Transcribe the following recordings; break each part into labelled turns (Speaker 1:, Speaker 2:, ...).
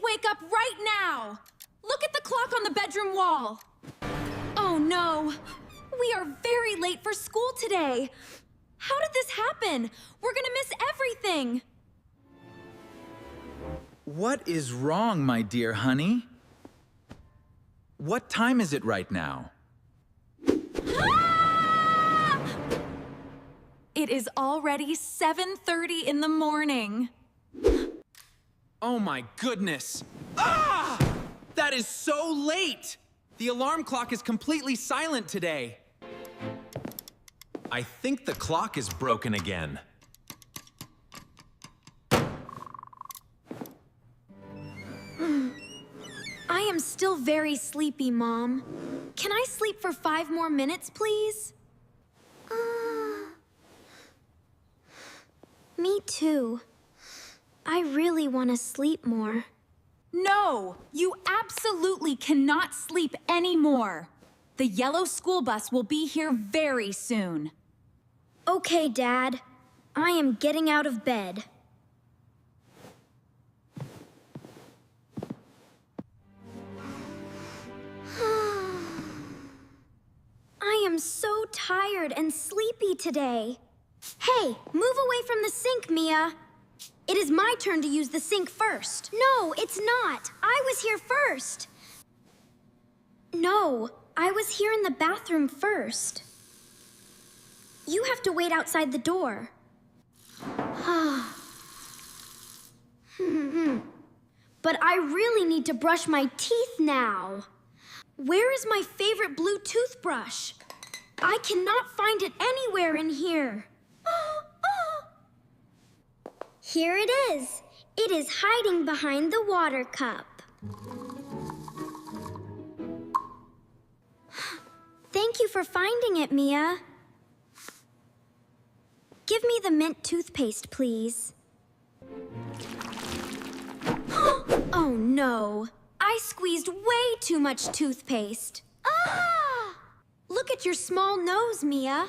Speaker 1: wake up right now! Look at the clock on the bedroom wall! Oh no! We are very late for school today! How did this happen? We're gonna miss everything!
Speaker 2: What is wrong, my dear honey? What time is it right now?
Speaker 1: Ah! It is already 7:30 in the morning.
Speaker 3: Oh my goodness! Ah! That is so late! The alarm clock is completely silent today. I think the clock is broken again.
Speaker 1: I am still very sleepy, Mom. Can I sleep for 5 more minutes, please? Me too. I really want to sleep more. No! You absolutely cannot sleep anymore. The yellow school bus will be here very soon. Okay, Dad. I am getting out of bed. I am so tired and sleepy today. Hey, move away from the sink, Mia. It is my turn to use the sink first. No, it's not. I was here first. No, I was here in the bathroom first. You have to wait outside the door. But I really need to brush my teeth now. Where is my favorite blue toothbrush? I cannot find it anywhere in here. Here it is. It is hiding behind the water cup. Thank you for finding it, Mia. Give me the mint toothpaste, please. Oh no, I squeezed way too much toothpaste. Ah! Look at your small nose, Mia.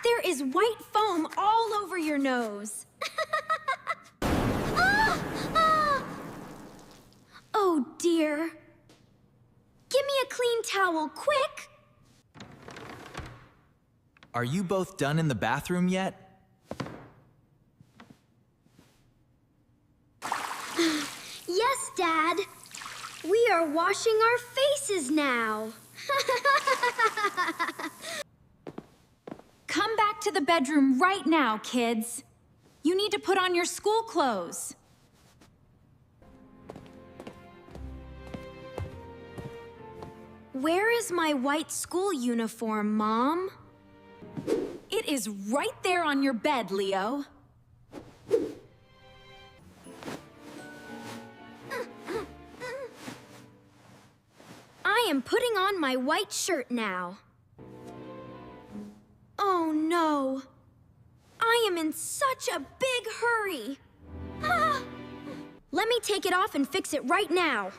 Speaker 1: There is white foam all over your nose. Oh dear. Give me a clean towel, quick!
Speaker 2: Are you both done in the bathroom yet?
Speaker 1: Yes, Dad. We are washing our faces now. Come back to the bedroom right now, kids. You need to put on your school clothes. Where is my white school uniform, Mom? It is right there on your bed, Leo. I am putting on my white shirt now. Oh no. I am in such a big hurry. Ah! Let me take it off and fix it right now.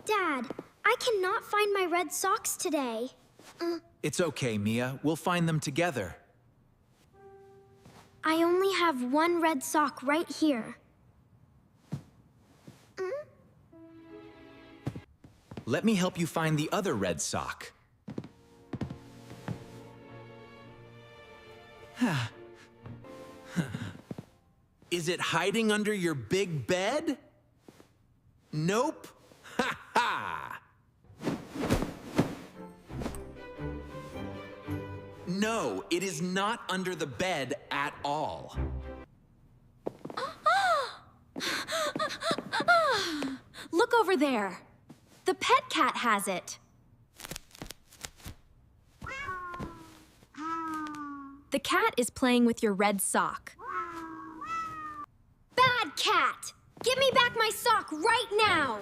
Speaker 1: Dad, I cannot find my red socks today.
Speaker 2: It's okay, Mia. We'll find them together.
Speaker 1: I only have one red sock right here.
Speaker 2: Let me help you find the other red sock. Is it hiding under your big bed? Nope. Ha ha! No, it is not under the bed at all.
Speaker 1: Look over there. The pet cat has it. The cat is playing with your red sock. Bad cat! Give me back my sock right now!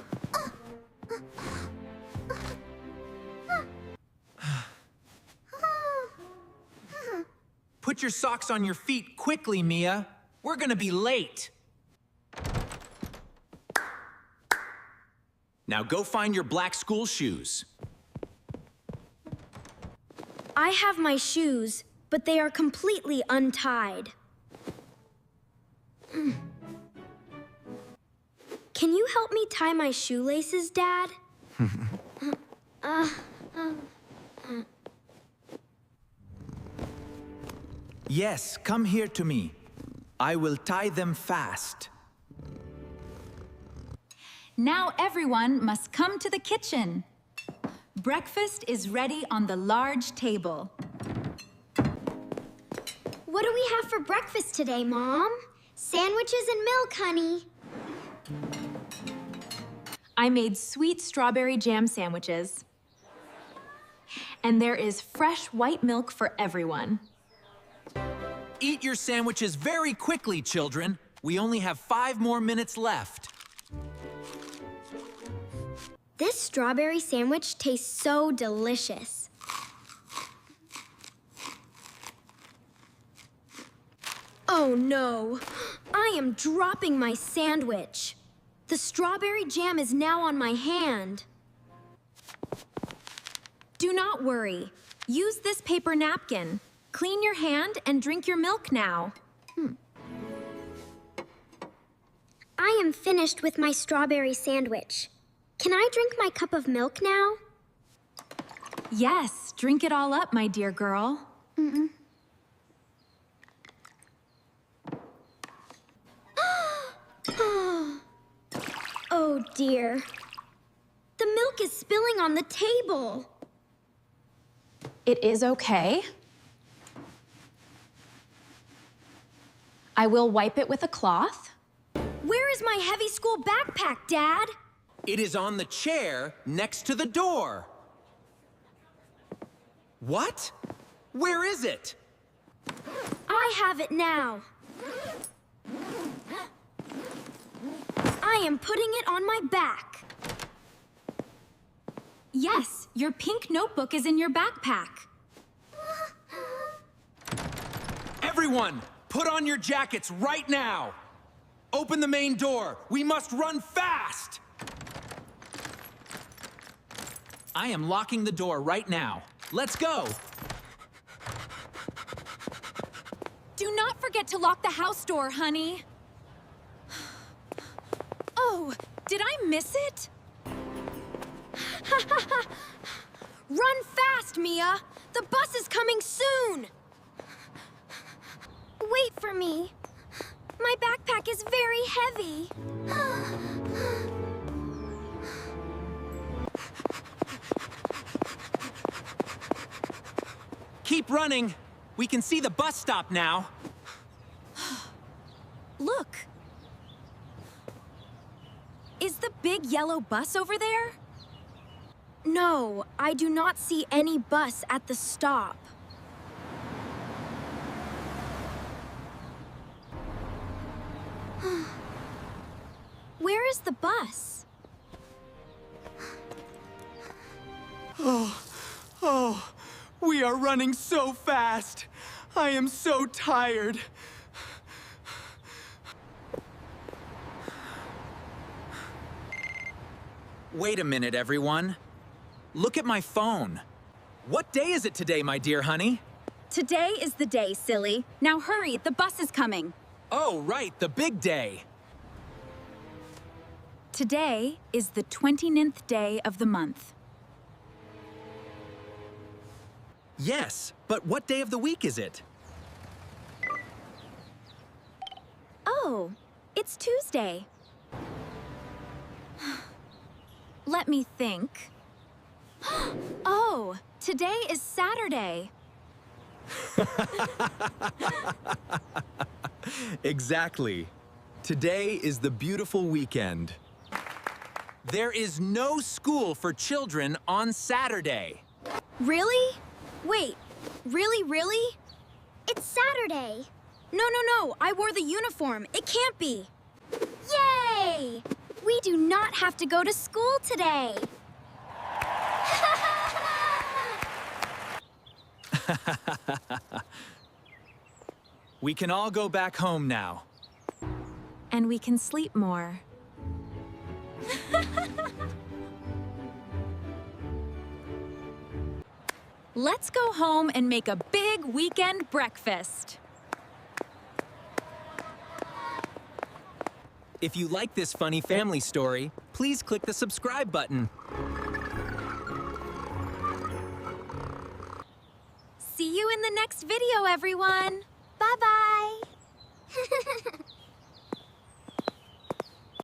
Speaker 3: Put your socks on your feet quickly, Mia. We're gonna be late.
Speaker 2: Now go find your black school shoes.
Speaker 1: I have my shoes,
Speaker 4: but they are completely untied. Can you help me tie my shoelaces, Dad?
Speaker 2: Yes, come here to me. I will tie them fast.
Speaker 1: Now everyone must come to the kitchen. Breakfast is ready on the large table.
Speaker 4: What do we have for breakfast today, Mom? Sandwiches and milk, honey.
Speaker 1: I made sweet strawberry jam sandwiches. And there is fresh white milk for everyone.
Speaker 3: Eat your sandwiches very quickly, children. We only have 5 more minutes left.
Speaker 4: This strawberry sandwich tastes so delicious. Oh no, I am dropping my sandwich. The strawberry jam is now on my hand.
Speaker 1: Do not worry. Use this paper napkin. Clean your hand and drink your milk now.
Speaker 4: I am finished with my strawberry sandwich. Can I drink my cup of milk now?
Speaker 1: Yes, drink it all up, my dear girl.
Speaker 4: Oh dear. The milk is spilling on the table.
Speaker 1: It is okay. I will wipe it with a cloth.
Speaker 4: Where is my heavy school backpack, Dad?
Speaker 3: It is on the chair next to the door. What? Where is it?
Speaker 4: I have it now. I am putting it on my back.
Speaker 1: Yes, your pink notebook is in your backpack.
Speaker 3: Everyone, put on your jackets right now. Open the main door. We must run fast. I am locking the door right now. Let's go.
Speaker 1: Do not forget to lock the house door, honey. Oh, did I miss it?
Speaker 4: Run fast, Mia! The bus is coming soon! Wait for me. My backpack is very heavy.
Speaker 3: Keep running. We can see the bus stop now.
Speaker 1: Look. Is the big yellow bus over there?
Speaker 4: No, I do not see any bus at the stop. Where is the bus?
Speaker 3: Oh, we are running so fast. I am so tired. Wait a minute, everyone. Look at my phone. What day is it today, my dear honey?
Speaker 1: Today is the day, silly. Now hurry, the bus is coming.
Speaker 3: Oh, right, the big day.
Speaker 1: Today is the 29th day of the month.
Speaker 3: Yes, but what day of the week is it?
Speaker 1: Oh, it's Tuesday. Let me think. Oh, today is Saturday.
Speaker 3: Exactly. Today is the beautiful weekend. There is no school for children on Saturday.
Speaker 4: Really? Wait, really? It's Saturday. No, I wore the uniform. It can't be. Yay! We do not have to go to school today.
Speaker 3: We can all go back home now.
Speaker 1: And we can sleep more. Let's go home and make a big weekend breakfast.
Speaker 3: If you like this funny family story, please click the subscribe button.
Speaker 1: See you in the next video, everyone.
Speaker 4: Bye-bye.